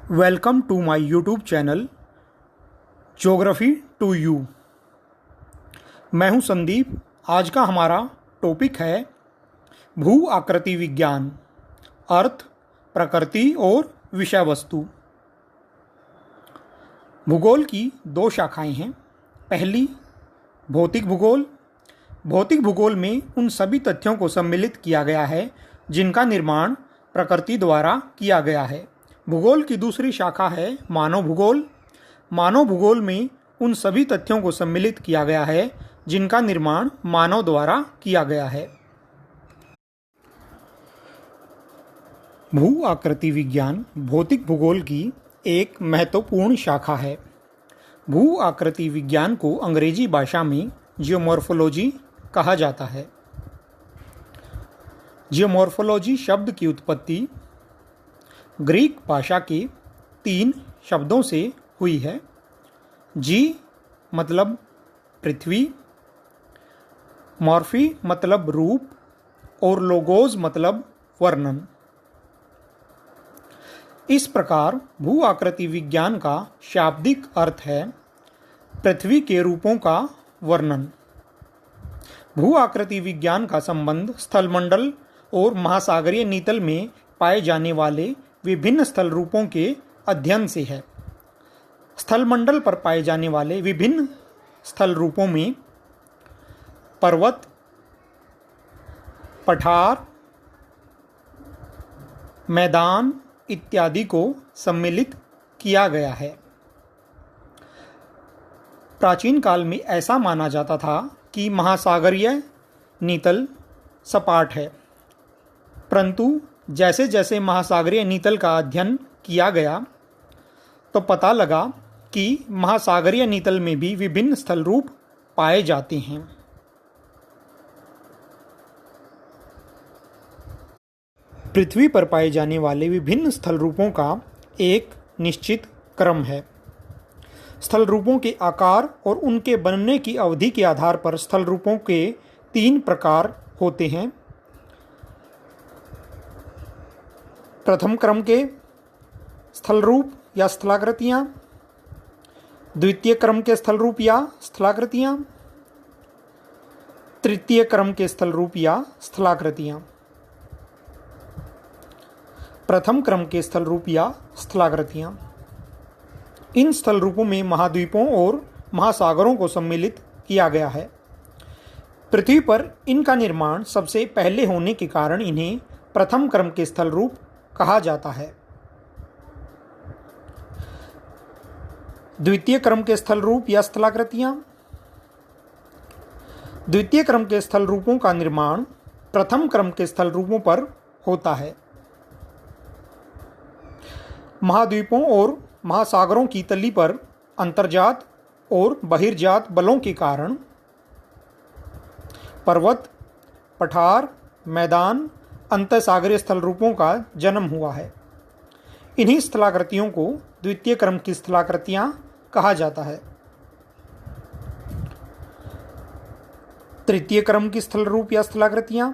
Welcome to my YouTube channel geography to you. मैं हूं संदीप। आज का हमारा टॉपिक है भू आकृति विज्ञान, अर्थ, प्रकृति और विषय वस्तु। भूगोल की दो शाखाएं हैं। पहली भौतिक भूगोल। भौतिक भूगोल में उन सभी तथ्यों को सम्मिलित किया गया है जिनका निर्माण प्रकृति द्वारा किया गया है। भूगोल की दूसरी शाखा है मानव भूगोल। मानव भूगोल में उन सभी तथ्यों को सम्मिलित किया गया है जिनका निर्माण मानव द्वारा किया गया है। भू आकृति विज्ञान भौतिक भूगोल की एक महत्वपूर्ण शाखा है। भू आकृति विज्ञान को अंग्रेजी भाषा में जियोमॉर्फोलॉजी कहा जाता है। जियोमॉर्फोलॉजी शब्द की उत्पत्ति ग्रीक भाषा के 3 शब्दों से हुई है। जी मतलब पृथ्वी, मॉर्फी मतलब रूप और लोगोज मतलब वर्णन। इस प्रकार भू आकृति विज्ञान का शाब्दिक अर्थ है पृथ्वी के रूपों का वर्णन। भू आकृति विज्ञान का संबंध स्थलमंडल और महासागरीय नीतल में पाए जाने वाले विभिन्न स्थल रूपों के अध्ययन से है। स्थलमंडल पर पाए जाने वाले विभिन्न स्थल रूपों में पर्वत, पठार, मैदान इत्यादि को सम्मिलित किया गया है। प्राचीन काल में ऐसा माना जाता था कि महासागरीय नीतल सपाट है, परंतु जैसे जैसे महासागरीय नीतल का अध्ययन किया गया तो पता लगा कि महासागरीय नीतल में भी विभिन्न स्थल रूप पाए जाते हैं। पृथ्वी पर पाए जाने वाले विभिन्न स्थल रूपों का एक निश्चित क्रम है। स्थल रूपों के आकार और उनके बनने की अवधि के आधार पर स्थल रूपों के 3 प्रकार होते हैं। प्रथम क्रम के स्थल रूप या स्थलाकृतियाँ, द्वितीय क्रम के स्थल रूप या स्थलाकृतियाँ, तृतीय क्रम के स्थल रूप या स्थलाकृतियाँ। प्रथम क्रम के स्थल रूप या स्थलाकृतियाँ। इन स्थल रूपों में महाद्वीपों और महासागरों को सम्मिलित किया गया है। पृथ्वी पर इनका निर्माण सबसे पहले होने के कारण इन्हें प्रथम क्रम के स्थल रूप कहा जाता है। द्वितीय क्रम के स्थल रूप या स्थलाकृतियाँ। द्वितीय क्रम के स्थल रूपों का निर्माण प्रथम क्रम के स्थल रूपों पर होता है। महाद्वीपों और महासागरों की तली पर अंतर्जात और बहिर्जात बलों के कारण पर्वत, पठार, मैदान अंतःसागरीय स्थल रूपों का जन्म हुआ है। इन्हीं स्थलाकृतियों को द्वितीय क्रम की स्थलाकृतियाँ कहा जाता है। तृतीय क्रम की स्थल रूप या स्थलाकृतियाँ।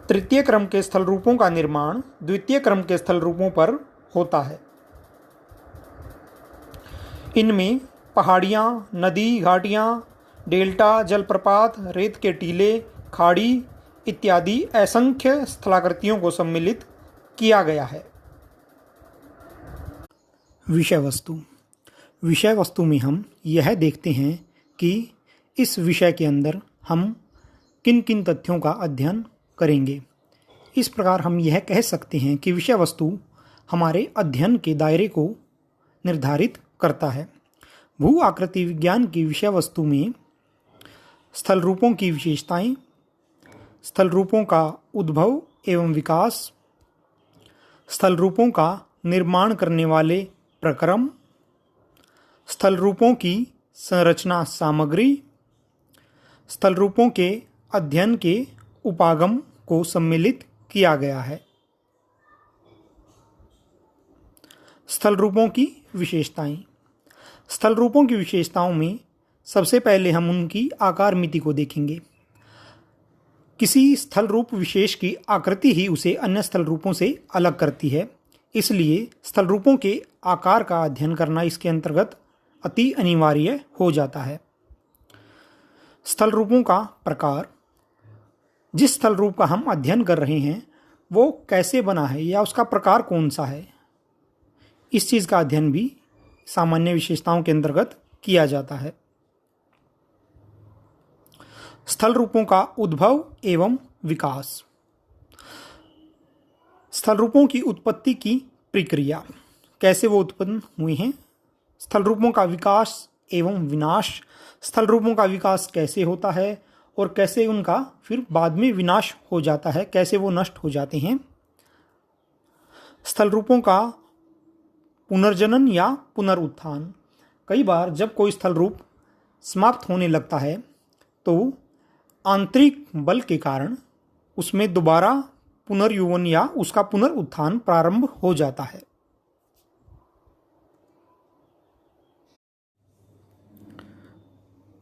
तृतीय क्रम के स्थल रूपों का निर्माण द्वितीय क्रम के स्थल रूपों पर होता है। इनमें पहाड़ियाँ, नदी, घाटियाँ, डेल्टा, जलप्रपात, रेत के टीले, खाड़ी इत्यादि असंख्य स्थलाकृतियों को सम्मिलित किया गया है। विषय वस्तु। विषय वस्तु में हम यह देखते हैं कि इस विषय के अंदर हम किन किन तथ्यों का अध्ययन करेंगे। इस प्रकार हम यह कह सकते हैं कि विषय वस्तु हमारे अध्ययन के दायरे को निर्धारित करता है। भू आकृति विज्ञान की विषय वस्तु में स्थल रूपों की विशेषताएं, स्थल रूपों का उद्भव एवं विकास, स्थल रूपों का निर्माण करने वाले प्रक्रम, स्थल रूपों की संरचना सामग्री, स्थल रूपों के अध्ययन के उपागम को सम्मिलित किया गया है। स्थल रूपों की विशेषताएं। स्थल रूपों की विशेषताओं में सबसे पहले हम उनकी आकार मिति को देखेंगे। किसी स्थल रूप विशेष की आकृति ही उसे अन्य स्थल रूपों से अलग करती है। इसलिए स्थल रूपों के आकार का अध्ययन करना इसके अंतर्गत अति अनिवार्य हो जाता है। स्थल रूपों का प्रकार, जिस स्थल रूप का हम अध्ययन कर रहे हैं वो कैसे बना है या उसका प्रकार कौन सा है, इस चीज़ का अध्ययन भी सामान्य विशेषताओं के अंतर्गत किया जाता है। स्थल रूपों का उद्भव एवं विकास। स्थल रूपों की उत्पत्ति की प्रक्रिया, कैसे वो उत्पन्न हुए हैं। स्थल रूपों का विकास एवं विनाश, स्थल रूपों का विकास कैसे होता है और कैसे उनका फिर बाद में विनाश हो जाता है, कैसे वो नष्ट हो जाते हैं। स्थल रूपों का पुनर्जनन या पुनरुत्थान, कई बार जब कोई स्थल रूप समाप्त होने लगता है तो आंतरिक बल के कारण उसमें दोबारा पुनर्युवन या उसका पुनरुत्थान प्रारंभ हो जाता है।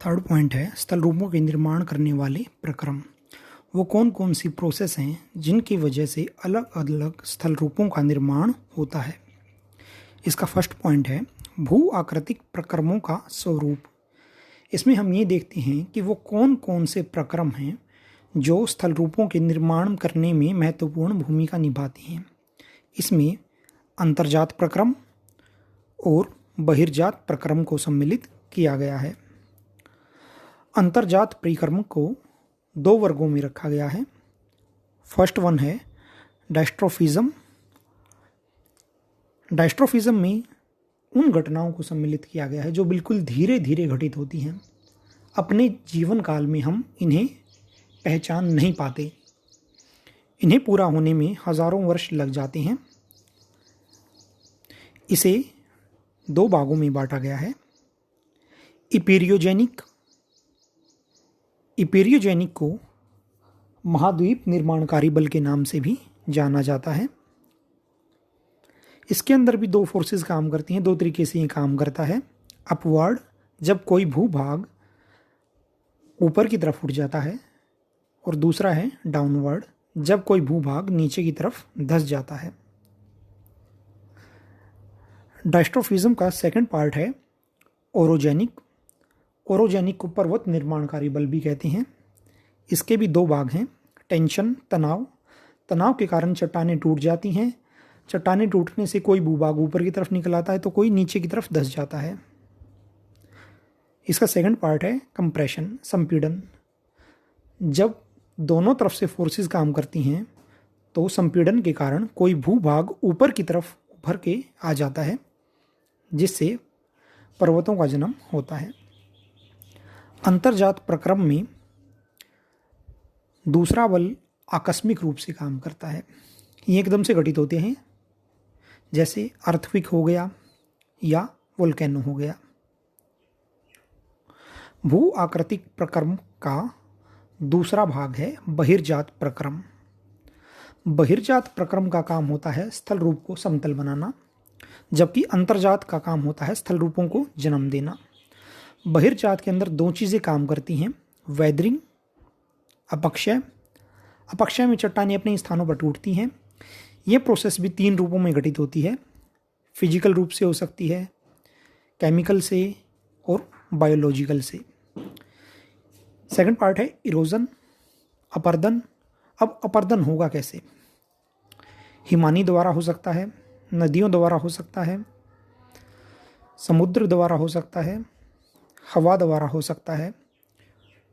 थर्ड पॉइंट है स्थल रूपों के निर्माण करने वाले प्रक्रम। वो कौन कौन सी प्रोसेस हैं जिनकी वजह से अलग अलग स्थल रूपों का निर्माण होता है। इसका फर्स्ट पॉइंट है भू आकृतिक प्रक्रमों का स्वरूप। इसमें हम ये देखते हैं कि वो कौन कौन से प्रक्रम हैं जो स्थल रूपों के निर्माण करने में महत्वपूर्ण भूमिका निभाते हैं। इसमें अंतर्जात प्रक्रम और बहिर्जात प्रक्रम को सम्मिलित किया गया है। अंतर्जात परिक्रम को दो वर्गों में रखा गया है। फर्स्ट वन है डायस्ट्रोफिज्म। डायस्ट्रोफिज्म में उन घटनाओं को सम्मिलित किया गया है जो बिल्कुल धीरे धीरे घटित होती हैं। अपने जीवन काल में हम इन्हें पहचान नहीं पाते, इन्हें पूरा होने में हजारों वर्ष लग जाते हैं। इसे दो भागों में बांटा गया है। इपेरियोजेनिक को महाद्वीप निर्माणकारी बल के नाम से भी जाना जाता है। इसके अंदर भी दो फोर्सेस काम करती हैं, दो तरीके से ये काम करता है। अपवर्ड, जब कोई भूभाग ऊपर की तरफ उठ जाता है, और दूसरा है डाउनवर्ड, जब कोई भूभाग नीचे की तरफ धंस जाता है। डायस्ट्रोफिज्म का सेकंड पार्ट है ओरोजेनिक। ओरोजेनिक को पर्वत निर्माणकारी बल भी कहते हैं। इसके भी दो भाग हैं, टेंशन, तनाव के कारण चट्टानें टूट जाती हैं। चट्टानें टूटने से कोई भूभाग ऊपर की तरफ निकल आता है तो कोई नीचे की तरफ धंस जाता है। इसका सेकंड पार्ट है कंप्रेशन, संपीड़न। जब दोनों तरफ से फोर्सेस काम करती हैं तो संपीड़न के कारण कोई भूभाग ऊपर की तरफ उभर के आ जाता है, जिससे पर्वतों का जन्म होता है। अंतर्जात प्रक्रम में दूसरा बल आकस्मिक रूप से काम करता है। ये एकदम से घटित होते हैं, जैसे अर्थक्वेक हो गया या वोल्केनो हो गया। भू आकृतिक प्रक्रम का दूसरा भाग है बहिर्जात प्रक्रम। बहिर्जात प्रक्रम का काम होता है स्थल रूप को समतल बनाना, जबकि अंतर्जात का काम होता है स्थल रूपों को जन्म देना। बहिर्जात के अंदर दो चीज़ें काम करती हैं, वेदरिंग, अपक्षय। अपक्षय में चट्टानें अपने स्थानों पर टूटती हैं। यह प्रोसेस भी तीन रूपों में घटित होती है। फिजिकल रूप से हो सकती है, केमिकल से और बायोलॉजिकल से। सेकंड पार्ट है इरोजन, अपर्दन। अब अपर्दन होगा कैसे? हिमानी द्वारा हो सकता है, नदियों द्वारा हो सकता है, समुद्र द्वारा हो सकता है, हवा द्वारा हो सकता है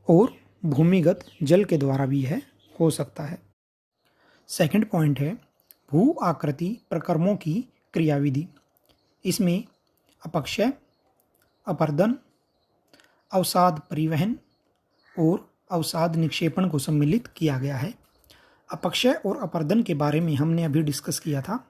और भूमिगत जल के द्वारा भी यह हो सकता है। सेकंड पॉइंट है भू आकृति प्रक्रमों की क्रियाविधि। इसमें अपक्षय, अपर्दन, अवसाद परिवहन और अवसाद निक्षेपण को सम्मिलित किया गया है। अपक्षय और अपर्दन के बारे में हमने अभी डिस्कस किया था।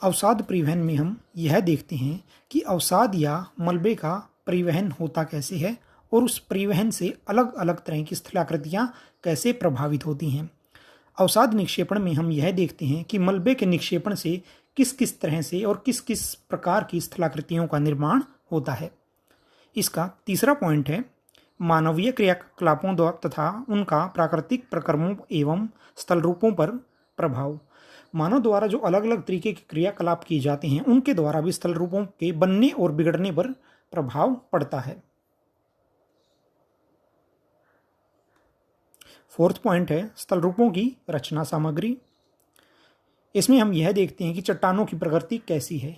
अवसाद परिवहन में हम यह देखते हैं कि अवसाद या मलबे का परिवहन होता कैसे है और उस परिवहन से अलग अलग तरह की स्थलाकृतियाँ कैसे प्रभावित होती हैं। अवसाद निक्षेपण में हम यह देखते हैं कि मलबे के निक्षेपण से किस किस तरह से और किस किस प्रकार की स्थलाकृतियों का निर्माण होता है। इसका तीसरा पॉइंट है मानवीय क्रियाकलापों द्वारा तथा उनका प्राकृतिक प्रक्रमों एवं स्थल रूपों पर प्रभाव। मानव द्वारा जो अलग अलग तरीके के क्रियाकलाप किए जाते हैं उनके द्वारा भी स्थल रूपों के बनने और बिगड़ने पर प्रभाव पड़ता है। फोर्थ पॉइंट है स्थल रूपों की रचना सामग्री। इसमें हम यह देखते हैं कि चट्टानों की प्रकृति कैसी है,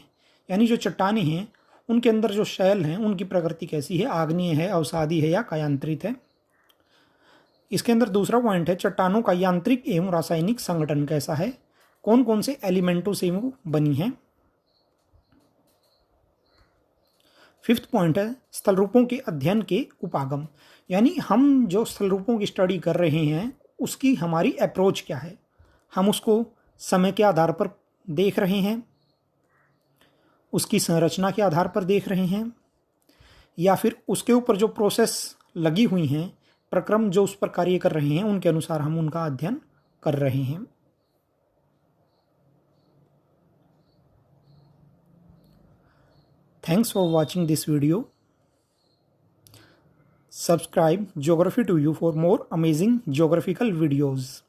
यानी जो चट्टानें हैं उनके अंदर जो शैल हैं उनकी प्रकृति कैसी है, आग्नेय है, अवसादी है या कायांतरित है। इसके अंदर दूसरा पॉइंट है चट्टानों का यांत्रिक एवं रासायनिक संगठन कैसा है, कौन कौन से एलिमेंटों से वो बनी है। फिफ्थ पॉइंट है स्थल रूपों के अध्ययन के उपागम, यानी हम जो स्थल रूपों की स्टडी कर रहे हैं उसकी हमारी अप्रोच क्या है, हम उसको समय के आधार पर देख रहे हैं, उसकी संरचना के आधार पर देख रहे हैं, या फिर उसके ऊपर जो प्रोसेस लगी हुई हैं, प्रक्रम जो उस पर कार्य कर रहे हैं उनके अनुसार हम उनका अध्ययन कर रहे हैं। Thanks for watching this video. Subscribe Geography to You for more amazing geographical videos.